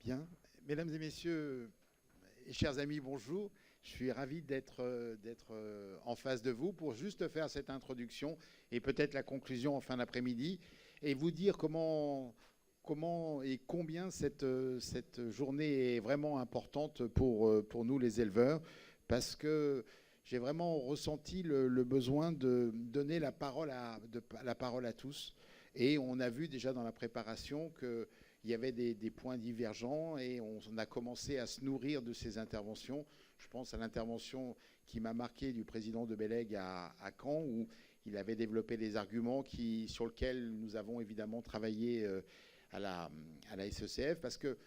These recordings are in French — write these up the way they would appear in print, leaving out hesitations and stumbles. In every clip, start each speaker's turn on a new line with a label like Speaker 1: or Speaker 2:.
Speaker 1: Bien. Mesdames et messieurs, et chers amis, bonjour. Je suis ravi d'être en face de vous pour juste faire cette introduction et peut-être la conclusion en fin d'après-midi et vous dire comment et combien cette journée est vraiment importante pour nous les éleveurs, parce que j'ai vraiment ressenti le besoin de donner la parole à tous. Et on a vu déjà dans la préparation qu'il y avait des points divergents et on a commencé à se nourrir de ces interventions. Je pense à l'intervention qui m'a marqué du président de Bélègue à Caen, où il avait développé des arguments sur lesquels nous avons évidemment travaillé à la SECF, parce que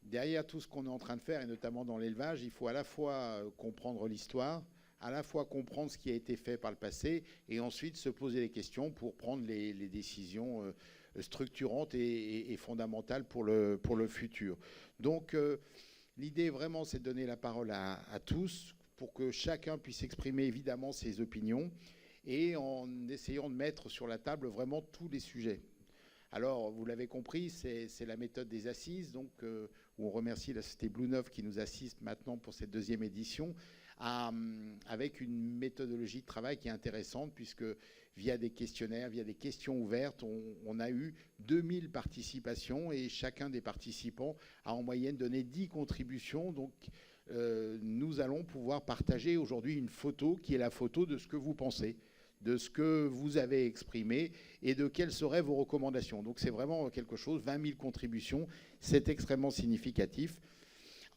Speaker 1: derrière tout ce qu'on est en train de faire, et notamment dans l'élevage, il faut à la fois comprendre l'histoire, à la fois comprendre ce qui a été fait par le passé, et ensuite se poser les questions pour prendre les décisions structurantes et fondamentales pour le futur. Donc l'idée vraiment, c'est de donner la parole à tous pour que chacun puisse exprimer évidemment ses opinions, et en essayant de mettre sur la table vraiment tous les sujets. Alors, vous l'avez compris, c'est la méthode des assises, donc, où on remercie la société Blue 9 qui nous assiste maintenant pour cette deuxième édition, avec une méthodologie de travail qui est intéressante, puisque via des questionnaires, via des questions ouvertes, on a eu 2000 participations, et chacun des participants a en moyenne donné 10 contributions. Donc, nous allons pouvoir partager aujourd'hui une photo qui est la photo de ce que vous pensez, de ce que vous avez exprimé et de quelles seraient vos recommandations. Donc c'est vraiment quelque chose, 20 000 contributions, c'est extrêmement significatif.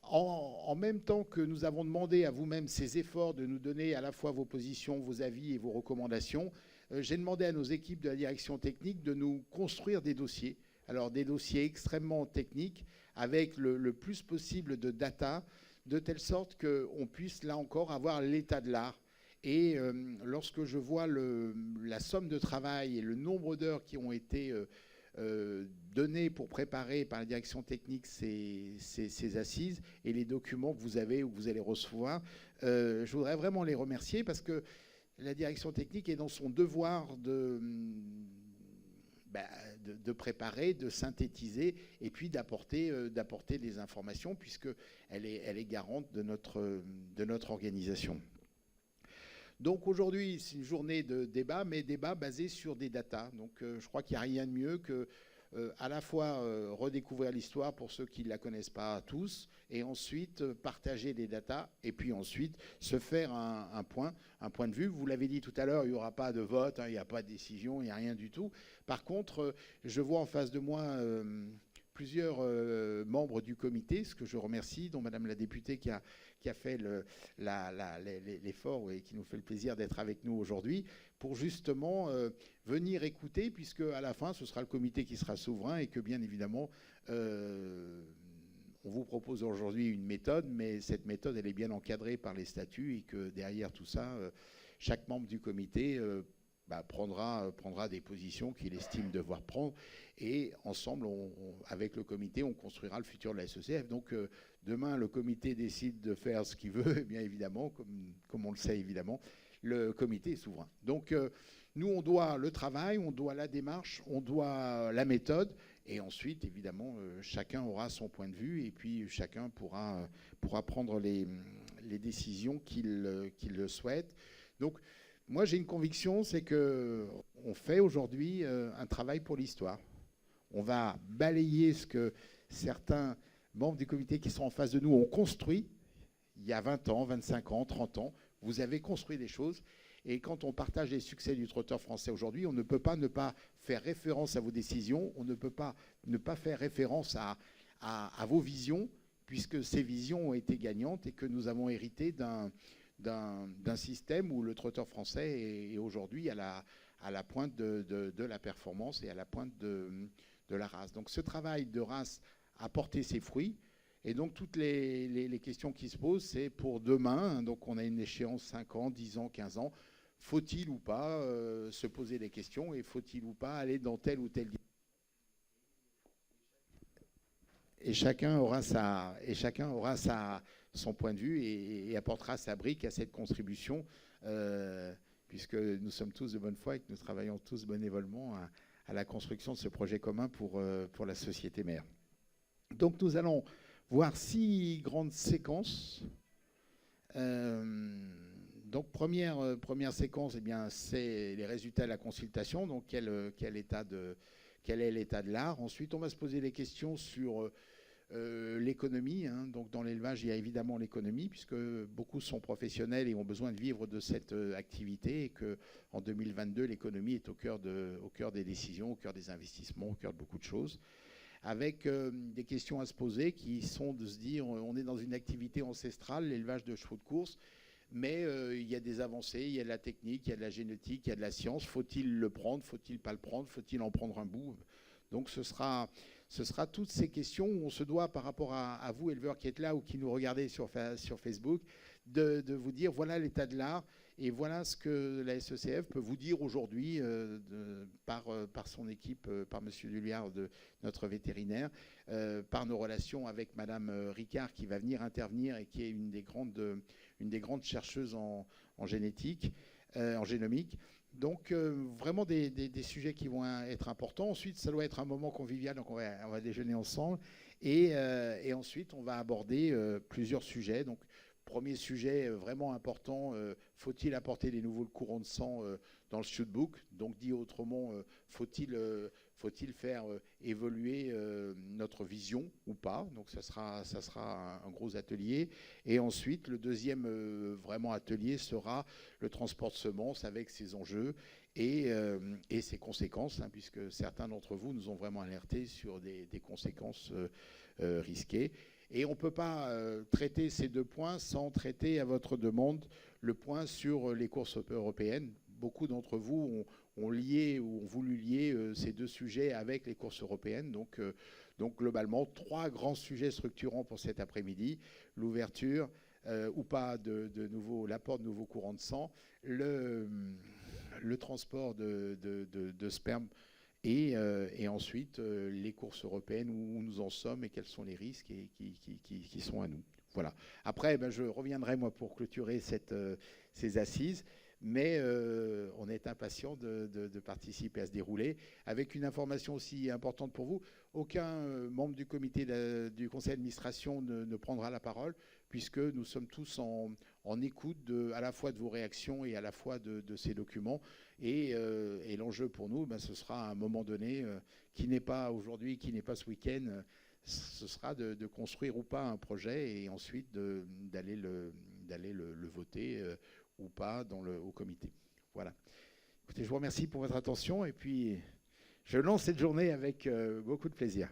Speaker 1: En même temps que nous avons demandé à vous-même ces efforts de nous donner à la fois vos positions, vos avis et vos recommandations, j'ai demandé à nos équipes de la direction technique de nous construire des dossiers. Alors des dossiers extrêmement techniques avec le plus possible de data, de telle sorte qu'on puisse là encore avoir l'état de l'art. Et lorsque je vois la somme de travail et le nombre d'heures qui ont été données pour préparer par la direction technique ces assises et les documents que vous avez ou que vous allez recevoir, je voudrais vraiment les remercier, parce que la direction technique est dans son devoir de préparer, de synthétiser et puis d'apporter des informations, puisqu'elle est garante de notre organisation. Donc aujourd'hui, c'est une journée de débat, mais débat basé sur des datas. Donc je crois qu'il n'y a rien de mieux que à la fois redécouvrir l'histoire pour ceux qui ne la connaissent pas tous, et ensuite partager des datas, et puis ensuite se faire un point de vue. Vous l'avez dit tout à l'heure, il n'y aura pas de vote, hein, il n'y a pas de décision, il n'y a rien du tout. Par contre, je vois en face de moi plusieurs membres du comité, ce que je remercie, dont Madame la députée qui a fait l'effort et qui nous fait le plaisir d'être avec nous aujourd'hui, pour justement venir écouter, puisque à la fin, ce sera le comité qui sera souverain, et que bien évidemment, on vous propose aujourd'hui une méthode, mais cette méthode, elle est bien encadrée par les statuts, et que derrière tout ça, chaque membre du comité prendra des positions qu'il estime devoir prendre, et ensemble, avec le comité, on construira le futur de la SECF. Donc demain, le comité décide de faire ce qu'il veut, et bien évidemment, comme on le sait évidemment, le comité est souverain. Donc nous, on doit le travail, on doit la démarche, on doit la méthode, et ensuite, évidemment, chacun aura son point de vue, et puis chacun pourra prendre les décisions qu'il le souhaite. Donc, moi, j'ai une conviction, c'est qu'on fait aujourd'hui un travail pour l'histoire. On va balayer ce que certains membres du comité qui sont en face de nous ont construit il y a 20 ans, 25 ans, 30 ans. Vous avez construit des choses. Et quand on partage les succès du trotteur français aujourd'hui, on ne peut pas ne pas faire référence à vos décisions, on ne peut pas ne pas faire référence à vos visions, puisque ces visions ont été gagnantes et que nous avons hérité d'un système où le trotteur français est aujourd'hui à la pointe de la performance et à la pointe de la race. Donc ce travail de race a porté ses fruits. Et donc toutes les questions qui se posent, c'est pour demain. Donc on a une échéance 5 ans, 10 ans, 15 ans. Faut-il ou pas se poser des questions, et faut-il ou pas aller dans telle ou telle direction? Et chacun aura son point de vue, et apportera sa brique à cette contribution, puisque nous sommes tous de bonne foi et que nous travaillons tous bénévolement à la construction de ce projet commun pour la société mère. Donc nous allons voir 6 grandes séquences. Donc première séquence, eh bien, c'est les résultats de la consultation, donc quel est l'état de l'art. Ensuite, on va se poser des questions sur l'économie. Hein. Donc dans l'élevage, il y a évidemment l'économie, puisque beaucoup sont professionnels et ont besoin de vivre de cette activité, et qu'en 2022, l'économie est au cœur des décisions, au cœur des investissements, au cœur de beaucoup de choses, avec des questions à se poser qui sont de se dire, on est dans une activité ancestrale, l'élevage de chevaux de course, mais il y a des avancées, il y a de la technique, il y a de la génétique, il y a de la science. Faut-il le prendre? Faut-il pas le prendre? Faut-il en prendre un bout? Donc ce sera toutes ces questions où on se doit, par rapport à vous, éleveurs qui êtes là ou qui nous regardez sur Facebook, de vous dire, voilà l'état de l'art et voilà ce que la SECF peut vous dire aujourd'hui par son équipe, par M. Dulliard, notre vétérinaire, par nos relations avec Mme Ricard, qui va venir intervenir et qui est une des grandes chercheuses en génétique, en génomique. Donc vraiment des sujets qui vont être importants. Ensuite, ça doit être un moment convivial, donc on va déjeuner ensemble. Et ensuite, on va aborder plusieurs sujets. Donc premier sujet vraiment important, faut-il apporter des nouveaux courants de sang dans le shootbook? Donc dit autrement, faut-il faire évoluer notre vision ou pas? Donc ça sera un gros atelier. Et ensuite, le deuxième vraiment atelier sera le transport de semences avec ses enjeux et ses conséquences, hein, puisque certains d'entre vous nous ont vraiment alertés sur des conséquences risquées. Et on ne peut pas traiter ces 2 points sans traiter, à votre demande, le point sur les courses européennes. Beaucoup d'entre vous ont lié ou ont voulu lier ces 2 sujets avec les courses européennes. Donc globalement, 3 grands sujets structurants pour cet après-midi. L'ouverture ou pas l'apport de nouveaux courants de sang, le transport de sperme, et ensuite les courses européennes, où nous en sommes et quels sont les risques et qui sont à nous. Voilà. Après, je reviendrai moi pour clôturer ces assises, mais on est impatient de participer à ce déroulé. Avec une information aussi importante pour vous, aucun membre du comité du conseil d'administration ne prendra la parole, puisque nous sommes tous en écoute à la fois de vos réactions et à la fois de ces documents. Et l'enjeu pour nous, ce sera à un moment donné, qui n'est pas aujourd'hui, qui n'est pas ce week-end, ce sera de construire ou pas un projet, et ensuite d'aller le voter ou pas au comité. Voilà. Écoutez, je vous remercie pour votre attention, et puis je lance cette journée avec beaucoup de plaisir.